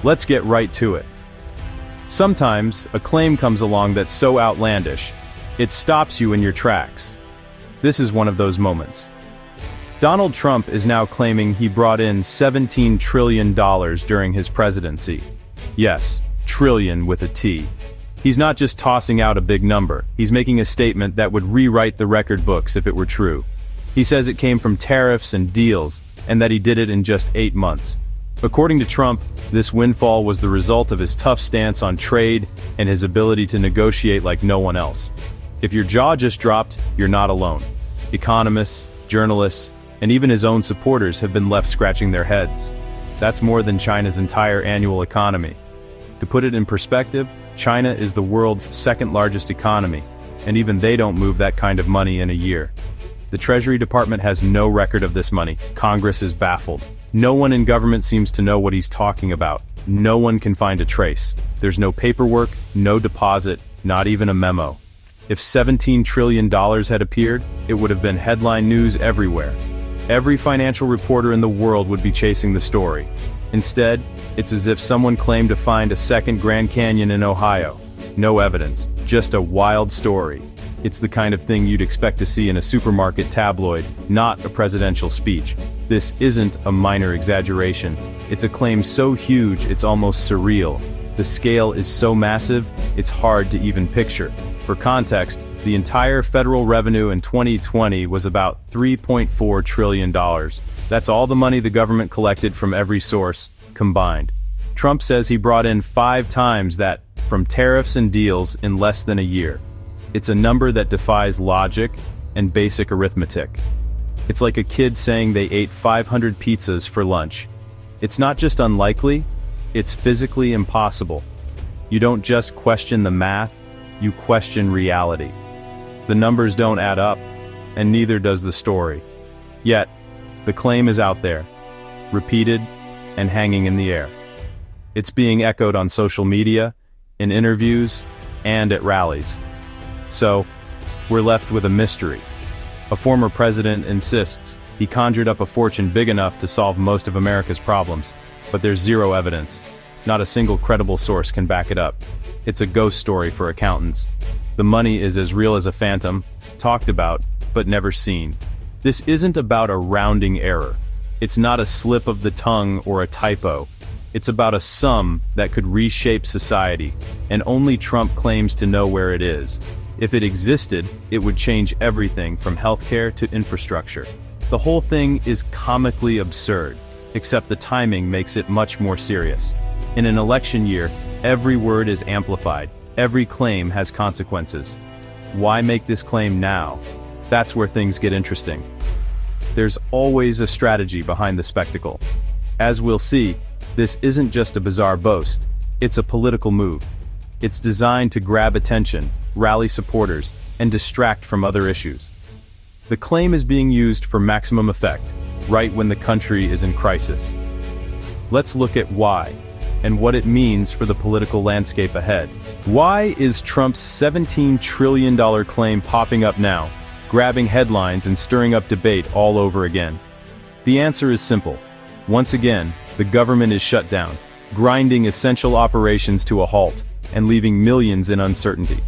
Let's get right to it. Sometimes, a claim comes along that's so outlandish, it stops you in your tracks. This is one of those moments. Donald Trump is now claiming he brought in $17 trillion during his presidency. Yes, trillion with a T. He's not just tossing out a big number, he's making a statement that would rewrite the record books if it were true. He says it came from tariffs and deals, and that he did it in just 8 months. According to Trump, this windfall was the result of his tough stance on trade and his ability to negotiate like no one else. If your jaw just dropped, you're not alone. Economists, journalists, and even his own supporters have been left scratching their heads. That's more than China's entire annual economy. To put it in perspective, China is the world's second largest economy, and even they don't move that kind of money in a year. The Treasury Department has no record of this money. Congress is baffled. No one in government seems to know what he's talking about. No one can find a trace. There's no paperwork, no deposit, not even a memo. If $17 trillion had appeared, it would have been headline news everywhere. Every financial reporter in the world would be chasing the story. Instead, it's as if someone claimed to find a second Grand Canyon in Ohio. No evidence, just a wild story. It's the kind of thing you'd expect to see in a supermarket tabloid, not a presidential speech. This isn't a minor exaggeration. It's a claim so huge it's almost surreal. The scale is so massive, it's hard to even picture. For context, the entire federal revenue in 2020 was about $3.4 trillion. That's all the money the government collected from every source, combined. Trump says he brought in 5 times that from tariffs and deals in less than a year. It's a number that defies logic and basic arithmetic. It's like a kid saying they ate 500 pizzas for lunch. It's not just unlikely, it's physically impossible. You don't just question the math, you question reality. The numbers don't add up, and neither does the story. Yet, the claim is out there, repeated and hanging in the air. It's being echoed on social media, in interviews, and at rallies. So, we're left with a mystery. A former president insists he conjured up a fortune big enough to solve most of America's problems, but there's zero evidence. Not a single credible source can back it up. It's a ghost story for accountants. The money is as real as a phantom, talked about, but never seen. This isn't about a rounding error. It's not a slip of the tongue or a typo. It's about a sum that could reshape society, and only Trump claims to know where it is. If it existed, it would change everything from healthcare to infrastructure. The whole thing is comically absurd, except the timing makes it much more serious. In an election year, every word is amplified, every claim has consequences. Why make this claim now? That's where things get interesting. There's always a strategy behind the spectacle. As we'll see, this isn't just a bizarre boast, it's a political move. It's designed to grab attention, rally supporters, and distract from other issues. The claim is being used for maximum effect, right when the country is in crisis. Let's look at why, and what it means for the political landscape ahead. Why is Trump's $17 trillion claim popping up now, grabbing headlines and stirring up debate all over again? The answer is simple. Once again, the government is shut down, grinding essential operations to a halt, and leaving millions in uncertainty.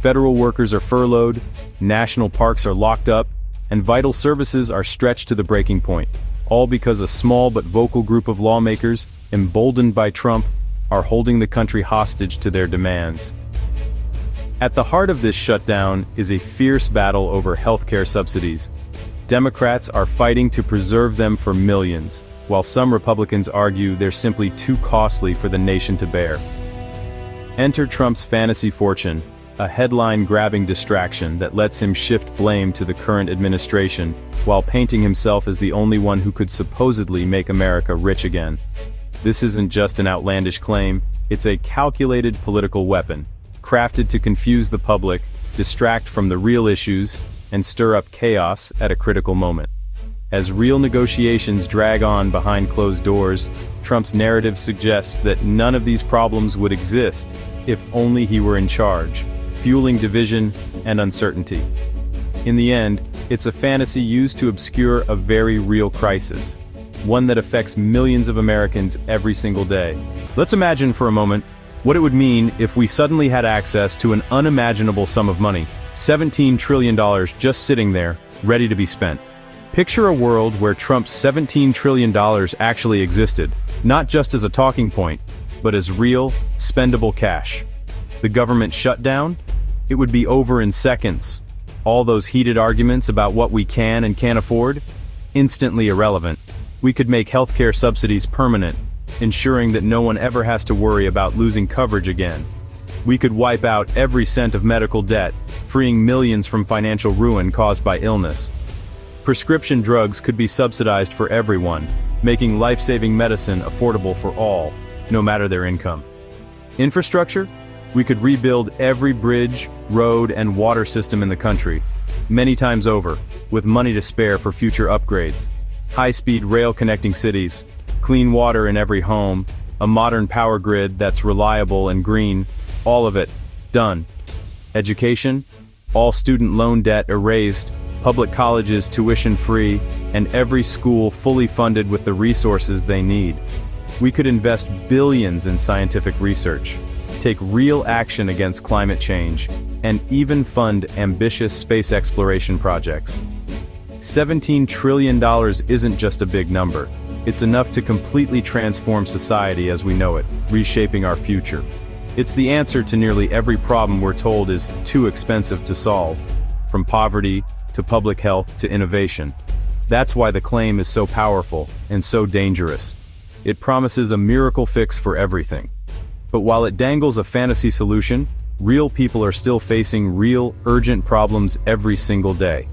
Federal workers are furloughed, national parks are locked up, and vital services are stretched to the breaking point, all because a small but vocal group of lawmakers, emboldened by Trump, are holding the country hostage to their demands. At the heart of this shutdown is a fierce battle over healthcare subsidies. Democrats are fighting to preserve them for millions, while some Republicans argue they're simply too costly for the nation to bear. Enter Trump's fantasy fortune, a headline-grabbing distraction that lets him shift blame to the current administration, while painting himself as the only one who could supposedly make America rich again. This isn't just an outlandish claim, it's a calculated political weapon, crafted to confuse the public, distract from the real issues, and stir up chaos at a critical moment. As real negotiations drag on behind closed doors, Trump's narrative suggests that none of these problems would exist if only he were in charge, fueling division and uncertainty. In the end, it's a fantasy used to obscure a very real crisis. one that affects millions of Americans every single day. Let's imagine for a moment what it would mean if we suddenly had access to an unimaginable sum of money, $17 trillion just sitting there, ready to be spent. Picture a world where Trump's $17 trillion actually existed, not just as a talking point, but as real, spendable cash. The government shutdown? It would be over in seconds. All those heated arguments about what we can and can't afford? Instantly irrelevant. We could make healthcare subsidies permanent, ensuring that no one ever has to worry about losing coverage again. We could wipe out every cent of medical debt, freeing millions from financial ruin caused by illness. Prescription drugs could be subsidized for everyone, making life-saving medicine affordable for all, no matter their income. Infrastructure? We could rebuild every bridge, road, and water system in the country, many times over, with money to spare for future upgrades. High-speed rail connecting cities, clean water in every home, a modern power grid that's reliable and green, all of it, done. Education? All student loan debt erased, public colleges tuition-free, and every school fully funded with the resources they need. We could invest billions in scientific research, take real action against climate change, and even fund ambitious space exploration projects. $17 trillion isn't just a big number. It's enough to completely transform society as we know it, reshaping our future. It's the answer to nearly every problem we're told is too expensive to solve, from poverty to public health to innovation. That's why the claim is so powerful and so dangerous. It promises a miracle fix for everything. But while it dangles a fantasy solution, real people are still facing real, urgent problems every single day.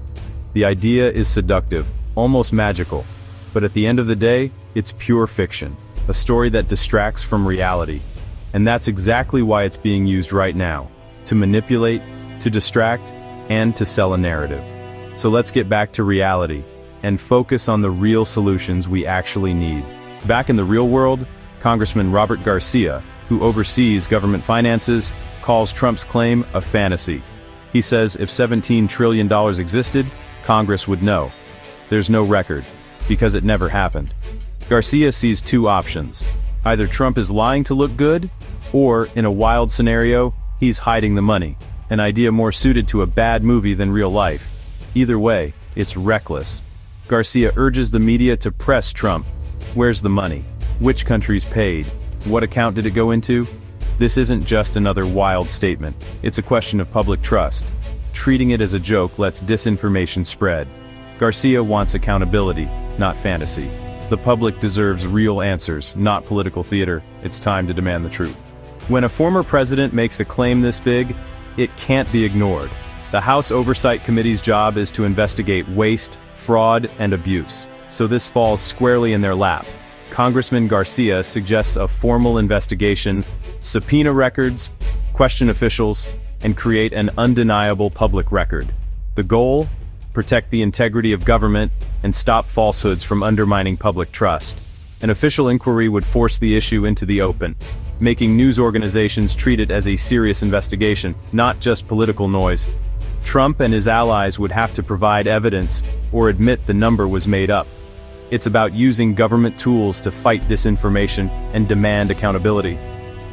The idea is seductive, almost magical, but at the end of the day, it's pure fiction, a story that distracts from reality. And that's exactly why it's being used right now, to manipulate, to distract, and to sell a narrative. So let's get back to reality, and focus on the real solutions we actually need. Back in the real world, Congressman Robert Garcia, who oversees government finances, calls Trump's claim a fantasy. He says if $17 trillion existed, Congress would know. There's no record, because it never happened. Garcia sees two options. Either Trump is lying to look good, or, in a wild scenario, he's hiding the money, an idea more suited to a bad movie than real life. Either way, it's reckless. Garcia urges the media to press Trump. Where's the money? Which countries paid? What account did it go into? This isn't just another wild statement. It's a question of public trust. Treating it as a joke lets disinformation spread. Garcia wants accountability, not fantasy. The public deserves real answers, not political theater. It's time to demand the truth. When a former president makes a claim this big, it can't be ignored. The House Oversight Committee's job is to investigate waste, fraud, and abuse. So this falls squarely in their lap. Congressman Garcia suggests a formal investigation, subpoena records, question officials, and create an undeniable public record. The goal? Protect the integrity of government and stop falsehoods from undermining public trust. An official inquiry would force the issue into the open, making news organizations treat it as a serious investigation, not just political noise. Trump and his allies would have to provide evidence or admit the number was made up. It's about using government tools to fight disinformation and demand accountability.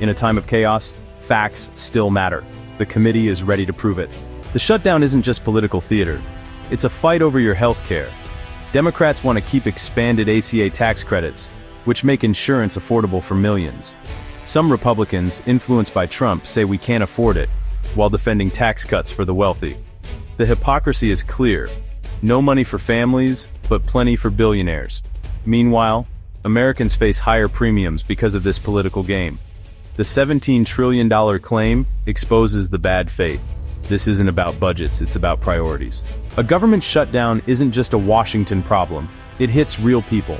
In a time of chaos, facts still matter. The committee is ready to prove it. The shutdown isn't just political theater. It's a fight over your health care. Democrats want to keep expanded ACA tax credits, which make insurance affordable for millions. Some Republicans, influenced by Trump, say we can't afford it, while defending tax cuts for the wealthy. The hypocrisy is clear. No money for families, but plenty for billionaires. Meanwhile, Americans face higher premiums because of this political game. The $17 trillion claim exposes the bad faith. This isn't about budgets, it's about priorities. A government shutdown isn't just a Washington problem. It hits real people.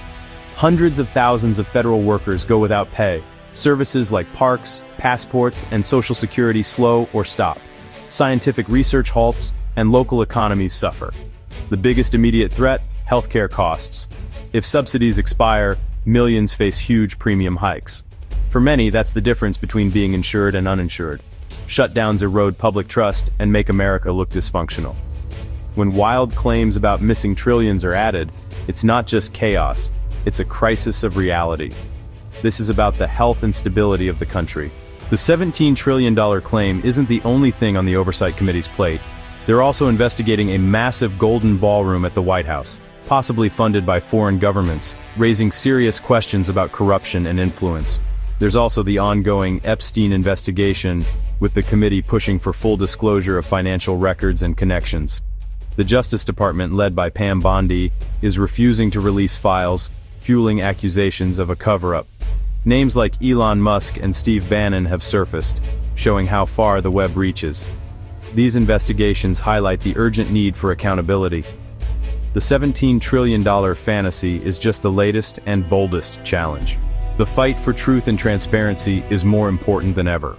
Hundreds of thousands of federal workers go without pay. Services like parks, passports, and Social Security slow or stop. Scientific research halts, and local economies suffer. The biggest immediate threat? Healthcare costs. If subsidies expire, millions face huge premium hikes. For many, that's the difference between being insured and uninsured. Shutdowns erode public trust and make America look dysfunctional. When wild claims about missing trillions are added, it's not just chaos, It's a crisis of reality. This is about the health and stability of the country. The $17 trillion claim isn't the only thing on the Oversight Committee's plate. They're also investigating a massive golden ballroom at the White House, possibly funded by foreign governments, raising serious questions about corruption and influence. There's also the ongoing Epstein investigation, with the committee pushing for full disclosure of financial records and connections. The Justice Department, led by Pam Bondi, is refusing to release files, fueling accusations of a cover-up. Names like Elon Musk and Steve Bannon have surfaced, showing how far the web reaches. These investigations highlight the urgent need for accountability. The $17 trillion fantasy is just the latest and boldest challenge. The fight for truth and transparency is more important than ever.